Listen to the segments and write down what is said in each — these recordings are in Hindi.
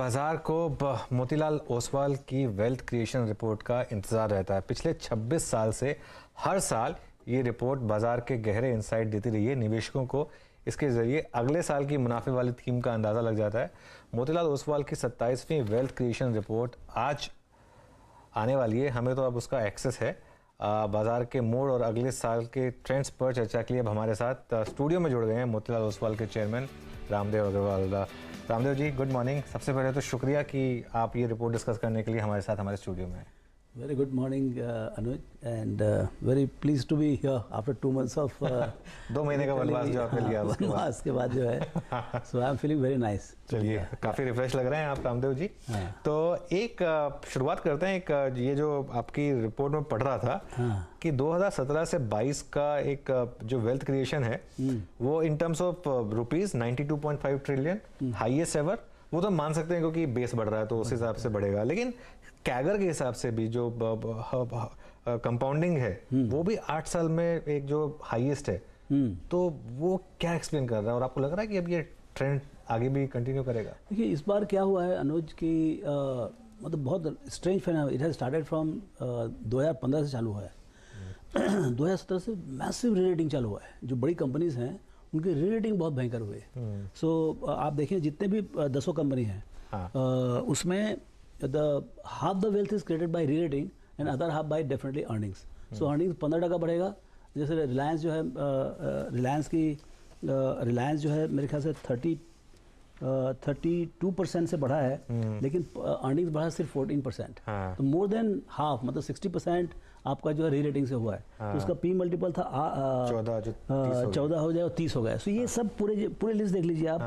बाजार को मोतीलाल ओसवाल की वेल्थ क्रिएशन रिपोर्ट का इंतज़ार रहता है। पिछले 26 साल से हर साल ये रिपोर्ट बाजार के गहरे इंसाइट देती रही है निवेशकों को। इसके ज़रिए अगले साल की मुनाफे वाली थीम का अंदाज़ा लग जाता है। मोतीलाल ओसवाल की 27वीं वेल्थ क्रिएशन रिपोर्ट आज आने वाली है। हमें तो अब उसका एक्सेस है। बाजार के मोड़ और अगले साल के ट्रेंड्स पर चर्चा के लिए अब हमारे साथ स्टूडियो में जुड़ गए हैं मोतीलाल ओसवाल के chairman Ramdev Agarwal. Ramdev ji, good morning. सबसे पहले तो शुक्रिया कि आप ये रिपोर्ट डिस्कस करने के लिए हमारे साथ हमारे स्टूडियो में हैं। Very good morning, Anuj, and very pleased to be here after 2 months of 2 महीने का वनवास जो आपने लिया वनवास के बाद जो है, so I'm feeling very nice। चलिए, काफ़ी रिफ्रेश लग रहे हैं आप रामदेव जी। तो एक शुरुआत करते हैं। एक ये जो आपकी रिपोर्ट में पढ़ रहा था कि 2017 से 22 का एक जो वेल्थ क्रिएशन है वो in terms of rupees 92.5 trillion highest ever. वो तो मान सकते हैं क्योंकि बेस बढ़ रहा है तो उस हिसाब से बढ़ेगा, लेकिन कैगर के हिसाब से भी जो कंपाउंडिंग है वो भी 8 साल में एक जो हाईएस्ट है, तो वो क्या एक्सप्लेन कर रहा है और आपको लग रहा है कि अब ये ट्रेंड आगे भी कंटिन्यू करेगा? देखिए, इस बार क्या हुआ है अनुज की मतलब बहुत strange phenomena. It has started from 2015 से चालू हुआ है। 2017 से मैसिव रीरेटिंग चालू हुआ है। जो बड़ी कंपनीज हैं उनकी रीरेटिंग बहुत भयंकर हुई है। सो आप देखिए जितने भी 10 कंपनी हैं उसमें half the wealth is created by rerating and other half by definitely earnings. So earnings 15% बढ़ेगा। जैसे रिलायंस जो है, रिलायंस जो है मेरे ख्याल से 32% से बढ़ा है, लेकिन अर्निंग्स बढ़ा सिर्फ 14%। तो मोर देन हाफ, मतलब 60% आपका जो है री रेटिंग से हुआ है। तो उसका पी मल्टीपल था 14 हो जाए और 30 हो गया। सो ये सब पूरे लिस्ट देख लीजिए आप।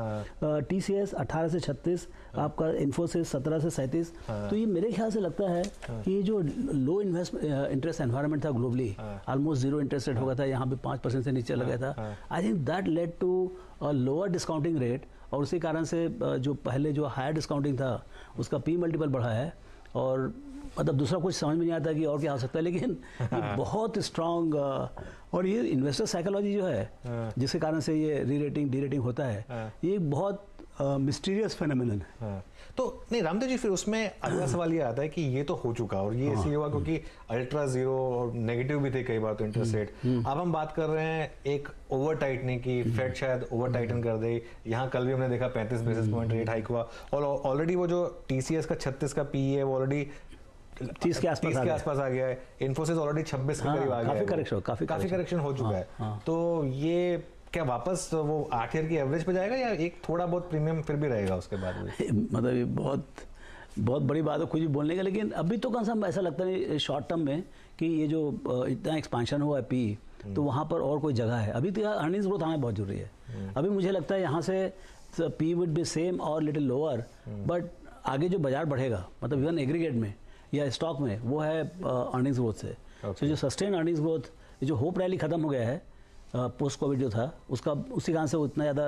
TCS 18 से 36, आपका इन्फोसिस 17 से 37। तो ये मेरे ख्याल से लगता है कि ये जो लो इंटरेस्ट एनवायरनमेंट था ग्लोबली, ऑलमोस्ट 0 इंटरेस्ट रेट हो गया था, यहाँ पे 5% से नीचे लगा था। I think that led to a lower discounting rate, और उसी कारण से जो पहले जो हायर डिस्काउंटिंग था उसका पी मल्टीपल बढ़ा है। और मतलब दूसरा कुछ समझ में नहीं आता कि और क्या हो सकता है, लेकिन ये बहुत स्ट्रांग और ये इन्वेस्टर साइकोलॉजी जो है जिसके कारण से ये री रेटिंग डी रेटिंग होता है, ये एक बहुत मिस्टीरियस फेनोमेनन है। तो नहीं रामदेव जी, फिर उसमें अगला सवाल ये आता है कि ये तो हो चुका और ये इसलिए हुआ क्योंकि अल्ट्रा जीरो और नेगेटिव भी थे कई बार तो इंटरेस्ट रेट। अब हम बात कर रहे हैं एक ओवर टाइटनिंग की, फेड शायद ओवर टाइटन कर दे। यहाँ कल भी हमने देखा 35 बेसिस पॉइंट रेट हाइक हुआ और ऑलरेडी वो जो TCS का 36 का PE है वो ऑलरेडी 30 के आसपास आ गया है। इन्फोसिस ऑलरेडी 26 के करीब आ गया है। काफी करेक्शन हो चुका है। तो ये क्या वापस वो 8 ईयर की एवरेज पे जाएगा या एक थोड़ा बहुत प्रीमियम फिर भी रहेगा उसके बाद में? मतलब ये बहुत बड़ी बात है कुछ भी बोलने का, लेकिन अभी तो कौन सा ऐसा लगता नहीं शॉर्ट टर्म में कि ये जो इतना एक्सपांशन हुआ है PE, तो वहाँ पर और कोई जगह है। अभी तो अर्निंग्स ग्रोथ आना बहुत जरूरी है। अभी मुझे लगता है यहाँ से PE वुड बी सेम और लिटिल लोअर, बट आगे जो बाजार बढ़ेगा मतलब इवन एग्रीगेट में या स्टॉक में वो है अर्निंग्स ग्रोथ से। तो जो सस्टेन अर्निंग्स ग्रोथ, जो होप रैली खत्म हो गया है पोस्ट कोविड जो था उसका, उसी कारण से वो इतना ज़्यादा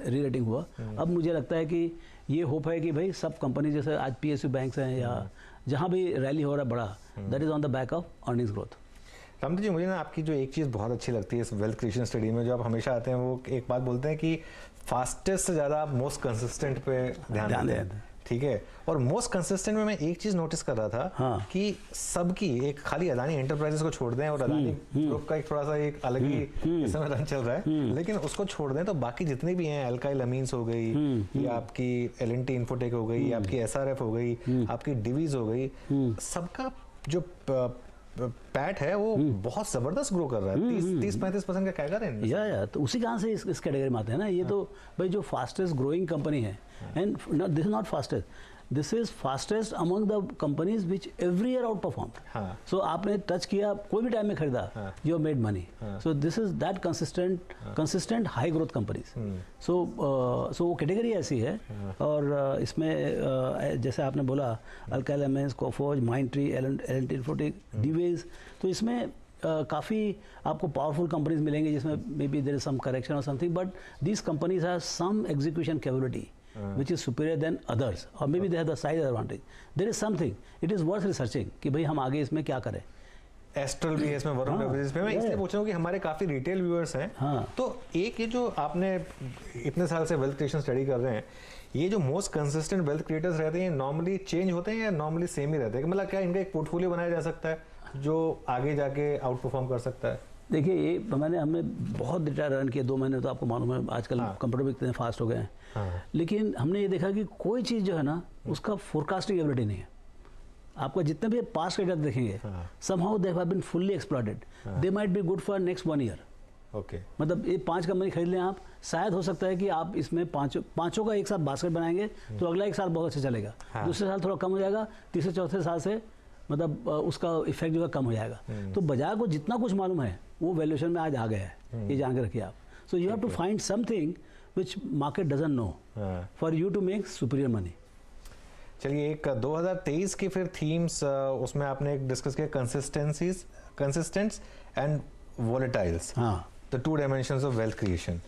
री रेटिंग हुआ। अब मुझे लगता है कि ये होप है कि भाई सब कंपनी जैसे आज PSU बैंक्स हैं या जहाँ भी रैली हो रहा है बड़ा, that is on the back of earnings growth. Ramdev ji, मुझे ना आपकी जो एक चीज़ बहुत अच्छी लगती है इस वेल्थ क्रिएशन स्टडी में, जो आप हमेशा आते हैं, वो एक बात बोलते हैं कि फास्टेस्ट से ज़्यादा मोस्ट कंसिस्टेंट पे ध्यान देते हैं। ठीक है, और मोस्ट कंसिस्टेंट में मैं एक चीज नोटिस कर रहा था कि सबकी एक खाली अदानी एंटरप्राइजेस को छोड़ दें और अदानी ग्रुप का एक थोड़ा सा एक अलग ही इस समय रन चल रहा है, लेकिन उसको छोड़ दें तो बाकी जितनी भी हैं, अल्काइल अमीन्स हो गई या आपकी L&T इन्फोटेक हो गई, आपकी SRF हो गई, आपकी डिवीज हो गई, सबका जो पैट है वो बहुत जबरदस्त ग्रो कर रहा है। 30-35% का कैगर है या तो उसी कारण से इस कैटेगरी में आते हैं ना। ये तो भाई जो फास्टेस्ट ग्रोइंग कंपनी है, and this is not fastest, this is fastest among the companies which every year outperform. So आपने टच किया, कोई भी टाइम में खरीदा, you made money. So this is that consistent high growth companies. So वो कैटेगरी ऐसी है। और इसमें जैसे आपने बोला alkyl amines, Coforge, Mindtree, L&T Infotech, Divi's, तो इसमें काफ़ी आपको पावरफुल कंपनीज मिलेंगे जिसमें may be there is some correction और something, but these companies have some execution capability which is superior than others, or maybe they have the size advantage. There is something, it is worth researching कि भाई हम आगे इसमें क्या करें। एस्ट्रल भी है इसमें, वरुण बेवरेजेस पे। मैं इसलिए पूछ रहा हूँ कि हमारे काफी रिटेल व्यूअर्स हैं, तो एक ये जो आपने इतने साल से वेल्थ क्रिएशन स्टडी कर रहे हैं, ये जो मोस्ट कंसिस्टेंट वेल्थ क्रिएटर्स रहते हैं नॉर्मली चेंज होते हैं या नॉर्मली सेम ही रहते हैं? मतलब क्या इनका एक पोर्टफोलियो बनाया जा सकता है जो आगे जाके आउट परफॉर्म कर सकता है? देखिए ये हमने बहुत डेटा रन किया 2 महीने, तो आपको मालूम है आजकल कंप्यूटर भी इतने फास्ट हो गए हैं। लेकिन हमने ये देखा कि कोई चीज़ जो है ना उसका फोरकास्टिंग एबिलिटी नहीं है। आपका जितने भी पास्ट के डेटा देखेंगे somehow they have been fully exploited, they might be good for next 1 year. Okay, मतलब ये 5 कंपनी खरीद लें आप, शायद हो सकता है कि आप इसमें पांचों का एक साथ बास्केट बनाएंगे तो अगला 1 साल बहुत अच्छा चलेगा, दूसरे साल थोड़ा कम हो जाएगा, तीसरे चौथे साल से मतलब उसका इफेक्ट जो है कम हो जाएगा। तो बाजार को जितना कुछ मालूम है वो वैल्यूएशन में आज आ गया है, ये जान के रखिए आप। So you have to find something which market doesn't know for you to make superior money. चलिए, एक 2023 की फिर थीम्स उसमें आपने एक डिस्कस किया, consistents and volatiles, the 2 dimensions of wealth creation.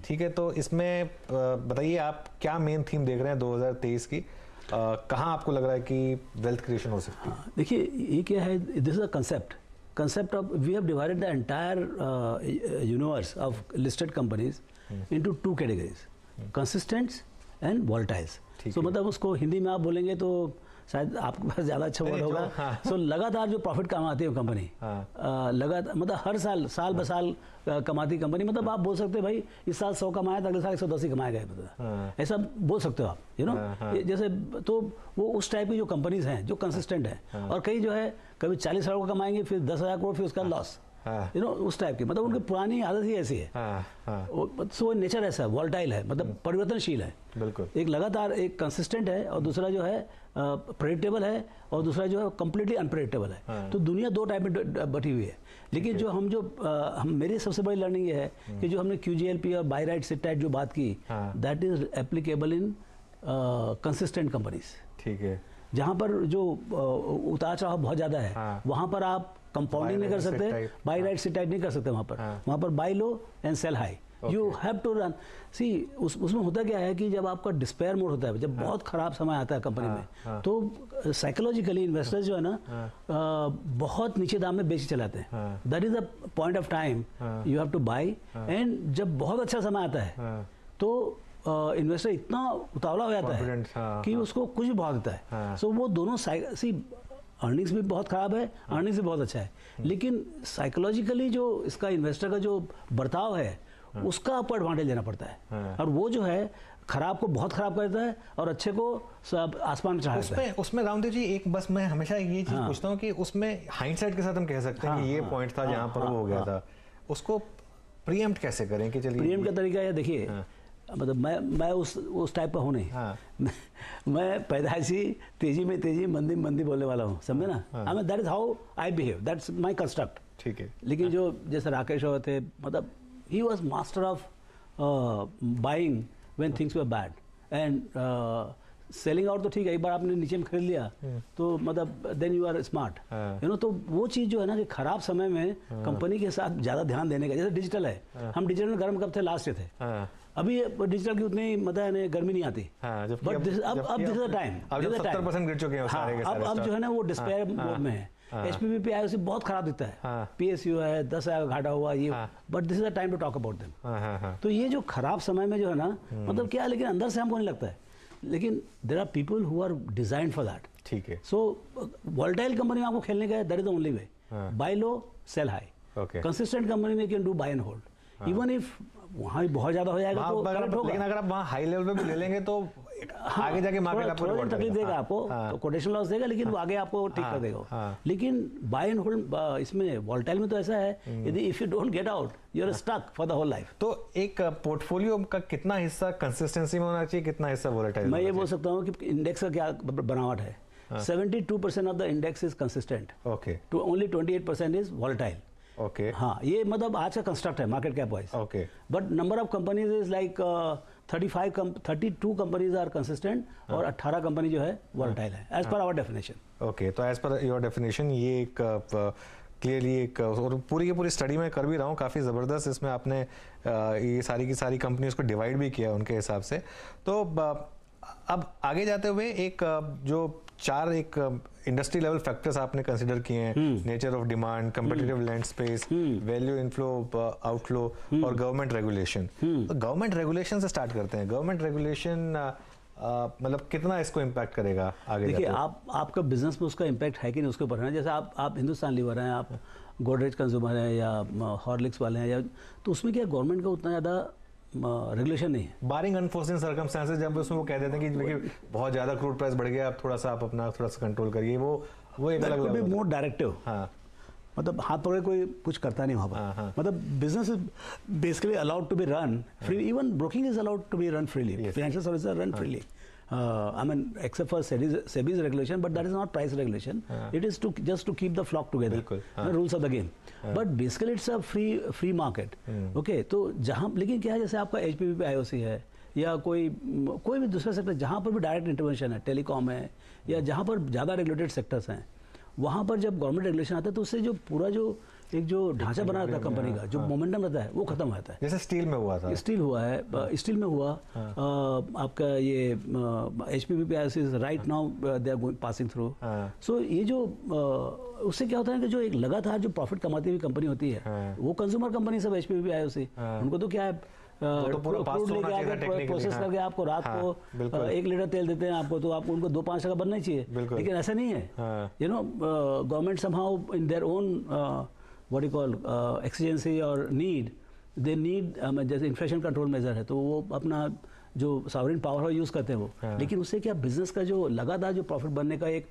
ठीक है, तो इसमें बताइए आप क्या मेन थीम देख रहे हैं 2023 की? कहाँ आपको लग रहा है कि वेल्थ क्रिएशन हो सकती है? देखिए ये क्या है, this is a concept of we have divided the entire universe of listed companies into 2 categories, consistents and volatiles. So मतलब उसको हिंदी में आप बोलेंगे तो शायद आपके पास ज़्यादा अच्छा वर्ड होगा। सो लगातार जो प्रॉफिट कमाती है कंपनी, लगातार मतलब हर साल ब साल कमाती कंपनी, मतलब आप बोल सकते हैं भाई इस साल 100 कमाया तो अगले साल 110 ही कमाएगा, मतलब ऐसा बोल सकते हो आप, यू नो। जैसे तो वो उस टाइप की जो कंपनीज हैं जो कंसिस्टेंट है, और कई जो है कभी 40 करोड़ कमाएंगे फिर 10,000 करोड़, फिर उसका लॉस, यू नो, उस टाइप की, मतलब उनकी पुरानी आदत ही ऐसी है। सो नेचर ऐसा है, वॉल्टाइल है, मतलब परिवर्तनशील है। बिल्कुल, एक लगातार एक कंसिस्टेंट है और दूसरा जो है प्रेडिक्टेबल है और दूसरा जो है कम्प्लीटली अनप्रेडिक्टेबल है। तो दुनिया 2 टाइप में बटी हुई है। लेकिन जो हम मेरी सबसे बड़ी लर्निंग ये है कि जो हमने QGLP और बाय राइट सिट राइट जो बात की, that is applicable in consistent companies. ठीक है, जहाँ पर जो उतार चढ़ाव बहुत ज़्यादा है वहाँ पर आप कंपाउंडिंग नहीं कर सकते, बाय राइट सिट राइट नहीं कर सकते वहाँ पर buy low and sell high. You have to run. See उसमें होता क्या है कि जब आपका डिस्पेयर मोड होता है, जब बहुत खराब समय आता है कंपनी में, तो साइकोलॉजिकली इन्वेस्टर्स जो है ना बहुत नीचे दाम में बेच चलाते हैं। That is the point of time you have two by, and जब बहुत अच्छा समय आता है तो इन्वेस्टर इतना उतावला हो जाता है कि उसको कुछ भी भाव देता है। सो वो दोनों सी अर्निंग्स भी बहुत खराब है, अर्निंग्स भी बहुत अच्छा है, लेकिन साइकोलॉजिकली जो इसका इन्वेस्टर का जो बर्ताव है उसका आपको एडवांटेज लेना पड़ता है। और वो जो है खराब को बहुत खराब करता है और अच्छे को सब आसमान चढ़ाता है। उसमें रामदेव जी एक बस मैं हमेशा ये चीज पूछता हूँ कि उसमें हाइंडसाइट के साथ हम कह सकते हैं कि ये पॉइंट था जहाँ पर वो हो गया था, उसको प्रीएम्प्ट कैसे करें? कि चलिए प्रीएम्प्ट का तरीका है, देखिए मतलब मैं उस टाइप का हूँ नहीं। मैं पैदाइशी तेजी में तेजी मंदी में मंदी बोलने वाला हूँ, समझे ना? I mean that is how I behave, that's my construct. ठीक है, लेकिन जो जैसे राकेश हो थे, मतलब he was master of buying when things were bad and selling out। तो ठीक है, एक बार आपने नीचे में खरीद लिया तो मतलब then you are smart, you know. तो वो चीज़ जो है ना कि खराब समय में कंपनी के साथ ज़्यादा ध्यान देने का, जैसे डिजिटल है, हम डिजिटल में गर्म कब थे? लास्ट ईयर थे। अभी डिजिटल की उतनी मतलब गर्मी नहीं आती, बट अब दिस इज द टाइम, 70% गिर चुके हैं सारे के सारे। अब जो है ना वो डिस्पेयर मोड में है। HPPP है उसे बहुत खराब दिखता है, PSU है 10,000 का घाटा हुआ ये, but this is the time to talk about them. तो ये जो खराब समय में जो है ना मतलब क्या है, लेकिन अंदर से हमको नहीं लगता है, लेकिन there are people who are designed for that. ठीक है, सो वोलेटाइल कंपनी में आपको खेलने का है, that is the only way, buy low sell high. Consistent company में can do buy and hold, even if वहाँ भी बहुत ज्यादा हो जाएगा तो करंट होगा, लेकिन अगर आप वहाँ हाई लेवल पे भी ले लेंगे तो आगे जाके मार्केट आपको थोड़ा तकलीफ देगा, आपको तो कोटेशन लॉस देगा, लेकिन वो आगे आपको ठीक कर देगा। लेकिन बाय एंड होल्ड इसमें वोलेटाइल में तो ऐसा है, यदि if you don't get out you are stuck for the whole life. तो एक पोर्टफोलियो का कितना हिस्सा कंसिस्टेंसी में होना चाहिए, कितना हिस्सा वोलेटाइल? मैं ये बोल सकता हूँ कि इंडेक्स का क्या बनावट है, 72% of the index is consistent, to only 28% is volatile. Okay, हाँ, ये मतलब आज का कंस्ट्रक्ट है market cap wise. Okay, but number of companies is like 32 companies are consistent और 18 कंपनी जो है वोलेटाइल है, as per our definition. Okay, तो एज पर योर डेफिनेशन ये एक क्लियरली एक, और पूरी की पूरी स्टडी में कर भी रहा हूँ, काफ़ी ज़बरदस्त इसमें आपने ये सारी की सारी कंपनीज को डिवाइड भी किया उनके हिसाब से। तो अब आगे जाते हुए एक जो 4 एक इंडस्ट्री लेवल फैक्टर्स आपने कंसिडर किए हैं, nature of demand, competitive land space, value inflow outflow और गवर्नमेंट रेगुलेशन। तो गवर्नमेंट रेगुलेशन से स्टार्ट करते हैं। गवर्नमेंट रेगुलेशन मतलब कितना इसको इम्पैक्ट करेगा आगे? देखिए, आपका बिजनेस में उसका इम्पैक्ट है कि नहीं उसके ऊपर है। जैसे आप हिंदुस्तान लीवर हैं, आप गोदरेज कंज्यूमर हैं या हॉर्लिक्स वाले हैं, या तो उसमें क्या गवर्नमेंट का उतना ज़्यादा रेगुलेशन नहीं है। बारिंग अनफोर्सिंग सर्कमस्टेंसेस, जब उसमें वो कह देते हैं कि देखिए बहुत ज़्यादा क्रूड प्राइस बढ़ गया, आप थोड़ा सा कंट्रोल करिए, वो एक अलग मोर डायरेक्टिव। हाँ, मतलब हाथ पकड़े कोई कुछ करता नहीं वहाँ पर। मतलब business is basically allowed to be run free, even broking is allowed to be run freely, financial services are run freely. I mean, except for SEBI's regulation, but that is not price regulation. It is just to keep the flock together. Rules of the game. But basically it's a free market. Okay, तो जहाँ, लेकिन क्या है, जैसे आपका HPPP IOC है या कोई भी दूसरा सेक्टर जहाँ पर भी डायरेक्ट इंटरवेंशन है, टेलीकॉम है, या जहाँ पर ज़्यादा रेगुलेटेड सेक्टर्स हैं, वहाँ पर जब गवर्नमेंट रेगुलेशन आता है तो उससे जो पूरा जो एक जो ढांचा बना रहता है कंपनी का, जो मोमेंटम रहता है, वो खत्म हो जाता है. जैसे स्टील में हुआ था, स्टील हुआ है, स्टील में हुआ आपका ये HPPP is right now they are going passing through. So ये जो उससे क्या होता है कि जो एक लगातार जो प्रॉफिट कमाती हुई कंपनी होती है, वो कंज्यूमर कंपनी सब HPPP IOC, उनको तो क्या है, तो पूरा प्रोसेस करके आपको रात को 1 लीटर तेल देते हैं आपको, तो आपको उनको 2-5 टका बनना ही चाहिए. लेकिन ऐसा नहीं है. You know, government somehow in their own what you call exigency or need, they need जैसे इन्फ्लेशन कंट्रोल मेजर है तो वो अपना जो सॉवरेन पावर है यूज़ करते हैं वो. लेकिन उससे क्या बिजनेस का जो लगातार जो प्रॉफिट बनने का एक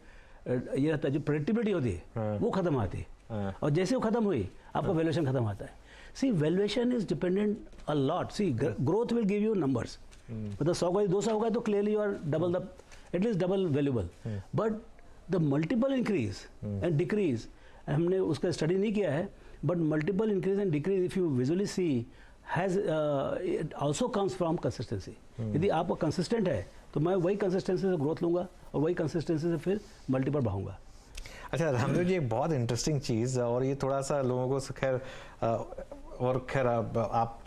ये रहता है, जो प्रेडिक्टेबिलिटी होती है, वो खत्म आती है. और जैसे वो खत्म हुई, आपका वैल्यूएशन खत्म आता है. See, valuation is dependent a lot. See, growth will give you numbers. मतलब 100 का 200 होगा तो clearly you are double the, at least double valuable. But the multiple increase and decrease, हमने उसका स्टडी नहीं किया है, but multiple increase and decrease if you visually see has it also comes from consistency. यदि आप कंसिस्टेंट है तो मैं वही कंसिस्टेंसी से ग्रोथ लूंगा और वही कंसिस्टेंसी से फिर मल्टीपल बढ़ाऊंगा. अच्छा रामदेव जी, एक बहुत इंटरेस्टिंग चीज़, और ये थोड़ा सा लोगों को खैर आप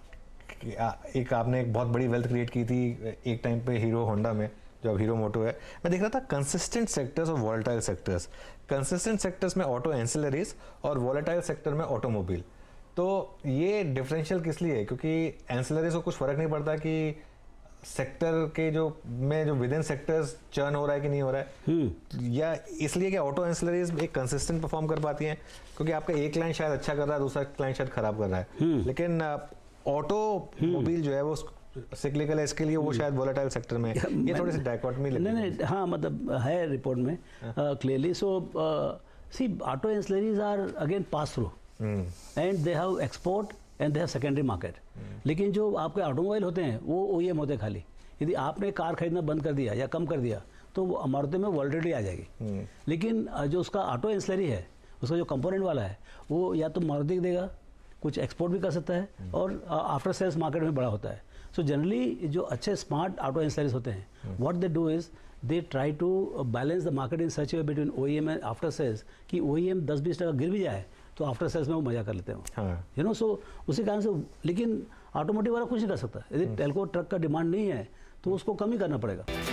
आपने एक बहुत बड़ी वेल्थ क्रिएट की थी एक टाइम पे हीरो होंडा में, जो अब हीरो मोटो है. मैं देख रहा था कंसिस्टेंट सेक्टर्स और वॉलेटाइल सेक्टर्स. कंसिस्टेंट सेक्टर्स में ऑटो एंसिलरीज और वॉलेटाइल सेक्टर में ऑटोमोबाइल. तो ये डिफरेंशियल किस लिए है? क्योंकि एंसिलरीज को कुछ फर्क नहीं पड़ता कि सेक्टर के जो विद इन सेक्टर्स चर्न हो रहा है कि नहीं हो रहा है, या इसलिए कि ऑटो एंसिलरीज एक कंसिस्टेंट परफॉर्म कर पाती हैं क्योंकि आपका एक क्लाइंट शायद अच्छा कर रहा है, दूसरा क्लाइंट शायद खराब कर रहा है. लेकिन ऑटोमोबाइल जो है वो सिक्लिकल है, इसके लिए वो शायद वोलेटाइल सेक्टर में. ये थोड़ी सी डायकोटमी लगती है. नहीं, हाँ, मतलब है रिपोर्ट में clearly. So see, auto ancillaries are again pass through and they have export and they have secondary market. लेकिन जो आपके ऑटोमोबाइल होते हैं वो OEM होते हैं खाली. यदि आपने कार खरीदना बंद कर दिया या कम कर दिया तो मारुति में वॉलेटिलिटी आ जाएगी. लेकिन जो उसका ऑटो एंसिलरी है, उसका जो कंपोनेंट वाला है, वो या तो मारुति देगा, कुछ एक्सपोर्ट भी कर सकता है, और आफ्टर सेल्स मार्केट में बड़ा होता है. सो जनरली जो अच्छे स्मार्ट ऑटो एंसिलरीज होते हैं, what they do is they try to balance the market in such way between OEM and after sales कि OEM 10-20 टका गिर भी जाए तो आफ्टर सेल्स में वो मजा कर लेते हैं. यू नो, सो उसी कारण से. लेकिन ऑटोमोटिव वाला कुछ नहीं कर सकता. यदि टेल्को ट्रक का डिमांड नहीं है तो उसको कम ही करना पड़ेगा.